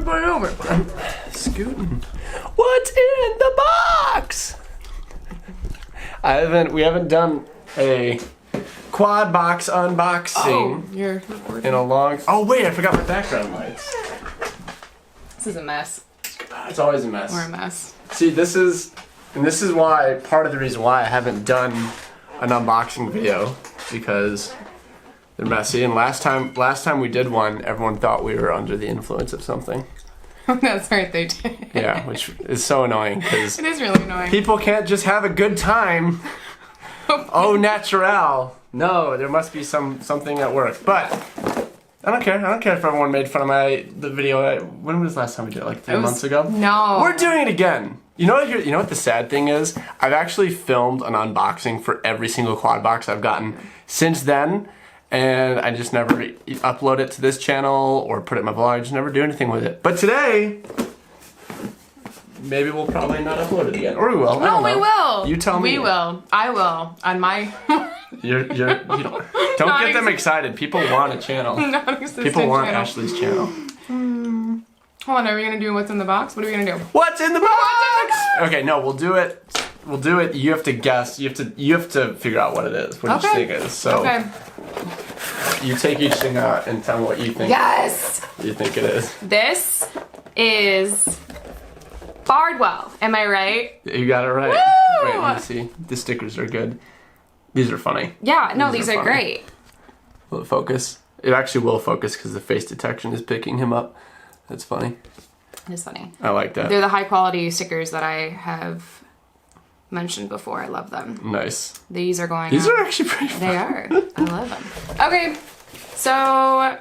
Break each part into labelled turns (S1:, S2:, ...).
S1: everybody over. I'm scooting. What's in the box? We haven't done a quad box unboxing
S2: you're recording.
S1: in a long. Oh wait, I forgot my background lights.
S2: This is a mess.
S1: It's always a mess.
S2: We're a mess.
S1: See, this is why part of the reason why I haven't done an unboxing video, because they're messy. And last time we did one, everyone thought we were under the influence of something.
S2: That's right, they did.
S1: Yeah, which is so annoying because
S2: It is really annoying.
S1: people can't just have a good time. Oh, natural. No, there must be something at work. But I don't care. I don't care if everyone made fun of the video. When was the last time we did it? Like 3 months ago?
S2: No.
S1: We're doing it again. You know what the sad thing is? I've actually filmed an unboxing for every single quad box I've gotten since then, and I just never upload it to this channel or put it in my vlog. I just never do anything with it. But today, maybe we'll probably not upload it again, or we will.
S2: No, we will.
S1: You tell me.
S2: We will. I will. On my
S1: You don't get them excited. People want a channel.
S2: non-existent
S1: People want
S2: channel.
S1: Ashley's channel.
S2: Hold on, are we gonna do what's in the box? What are we gonna do?
S1: What's in the box? Okay, no, we'll do it. We'll do it. You have to guess. You have to figure out what it is. What each thing is. So
S2: Okay.
S1: you take each thing out and tell me what you think.
S2: Yes.
S1: You think it is.
S2: This is Bardwell. Am I right?
S1: You got it right.
S2: Woo!
S1: Wait, let me see. The stickers are good. These are funny.
S2: Yeah. No, these are
S1: funny.
S2: great.
S1: Will it focus? It actually will focus because the face detection is picking him up. That's funny.
S2: It's funny.
S1: I like that.
S2: They're the high quality stickers that I have mentioned before. I love them.
S1: Nice.
S2: These are going.
S1: These
S2: up.
S1: are actually pretty fun.
S2: They are. I love them. Okay, so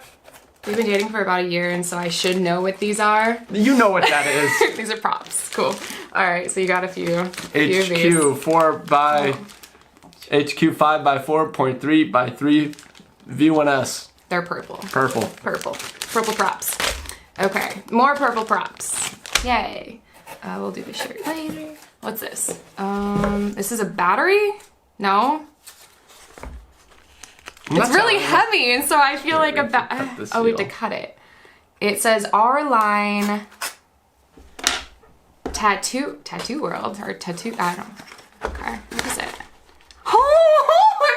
S2: we've been dating for about a year, and so I should know what these are.
S1: You know what that is.
S2: These are props. Cool. All right, so you got a few.
S1: HQ 4 by HQ 5 by 4.3 by 3 V1S.
S2: They're purple.
S1: Purple.
S2: Purple props. Okay, more purple props. Yay. We'll do the shirt later. What's this? This is a battery? No? It's really heavy, and so I feel like a oh, we have to cut it. It says R-Line Tattoo World, or Tattoo, I don't know. Okay, what is it? Oh,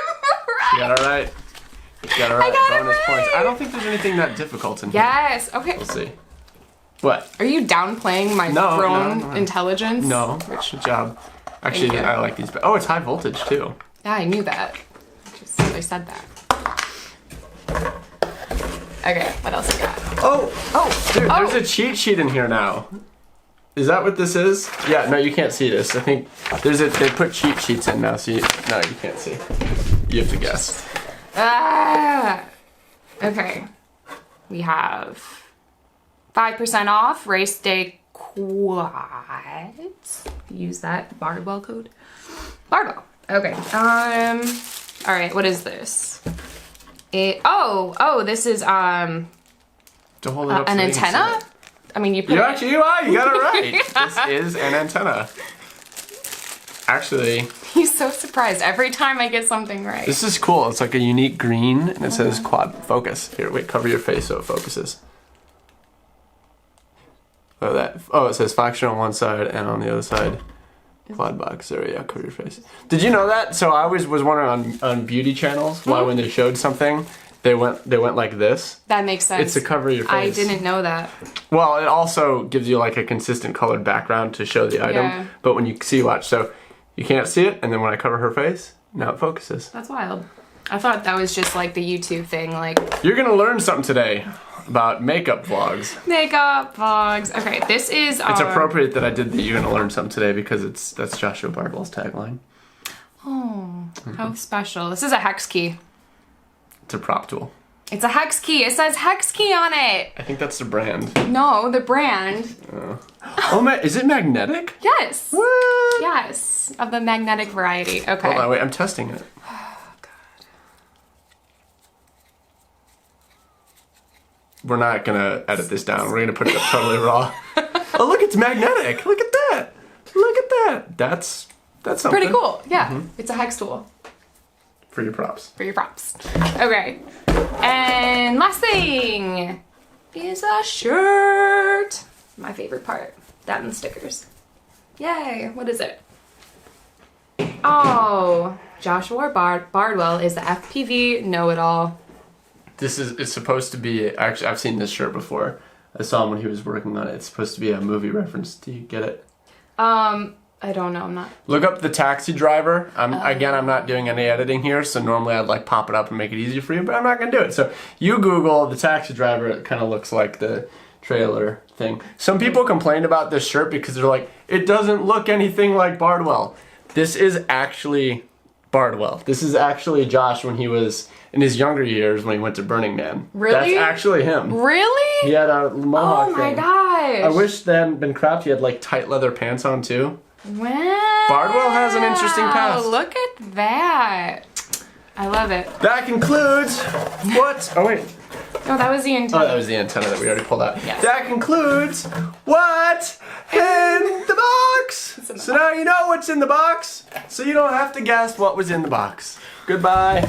S1: You got it right. You got it right.
S2: I got it
S1: Bonus points.
S2: right.
S1: I don't think there's anything that difficult in here.
S2: Yes, okay.
S1: We'll see. What?
S2: Are you downplaying my drone
S1: no.
S2: intelligence?
S1: No. Good job. Actually,
S2: Thank you.
S1: I like these. Oh, it's high voltage too.
S2: Yeah, I knew that. I said that. Okay, what else you got?
S1: Oh, dude, there's a cheat sheet in here now. Is that what this is? Yeah, no, you can't see this. I think they put cheat sheets in now, so you can't see. You have to guess.
S2: Ah! Okay. We have 5% off race day quads. Use that Bardwell code. Bardwell. Okay. All right. What is this? This is
S1: To hold it up
S2: an
S1: so you can see
S2: antenna.
S1: it.
S2: I mean, you put
S1: You
S2: it.
S1: actually are. You got it right. This is an antenna. Actually,
S2: He's so surprised every time I get something right.
S1: this is cool. It's like a unique green, and it says quad focus. Here, wait, cover your face so it focuses. It says Faction on one side, and on the other side, quad box. There, yeah, cover your face. Did you know that? So I always was wondering on beauty channels why when they showed something, they went like this.
S2: That makes sense.
S1: It's to cover your face.
S2: I didn't know that.
S1: Well, it also gives you like a consistent colored background to show the item.
S2: Yeah.
S1: But when you watch, so you can't see it, and then when I cover her face, now it focuses.
S2: That's wild. I thought that was just like the YouTube thing, like
S1: You're gonna learn something today about makeup vlogs.
S2: makeup vlogs. Okay, this is
S1: It's appropriate that I did that. You're gonna learn something today because that's Joshua Bardwell's tagline.
S2: Oh, how special. This is a hex key.
S1: It's a prop tool.
S2: It's a hex key. It says hex key on it.
S1: I think that's the brand.
S2: No, the brand.
S1: Oh, is it magnetic?
S2: Yes.
S1: What?
S2: Yes, of the magnetic variety. Okay.
S1: Hold on, wait, I'm testing it.
S2: Oh, God.
S1: We're not gonna edit this down. We're gonna put it up totally raw. Oh, look, it's magnetic. Look at that. Look at that. That's something.
S2: Pretty cool. Yeah, it's a hex tool.
S1: For your props.
S2: For your props. Okay. And last thing is a shirt. My favorite part. That and the stickers. Yay! What is it? Oh, Joshua Bardwell is the FPV know-it-all.
S1: It's supposed to be, actually, I've seen this shirt before. I saw him when he was working on it. It's supposed to be a movie reference. Do you get it?
S2: I don't know. I'm not.
S1: Look up The Taxi Driver. Again, I'm not doing any editing here, so normally I'd like pop it up and make it easy for you, but I'm not gonna do it. So you Google The Taxi Driver. It kind of looks like the trailer thing. Some people complained about this shirt because they're like, it doesn't look anything like Bardwell. This is actually Bardwell. This is actually Josh when he was in his younger years when he went to Burning Man.
S2: Really?
S1: That's actually him.
S2: Really?
S1: He had a mohawk
S2: Oh my
S1: thing.
S2: gosh.
S1: I wish they hadn't been cropped. He had like tight leather pants on too.
S2: Wow.
S1: Bardwell has an interesting past.
S2: Look at that. I love it.
S1: That concludes what? Oh wait.
S2: Oh, that was the antenna.
S1: Oh, that was the antenna that we already pulled out.
S2: Yes.
S1: That concludes what's in the box. So now you know what's in the box, so you don't have to guess what was in the box. Goodbye.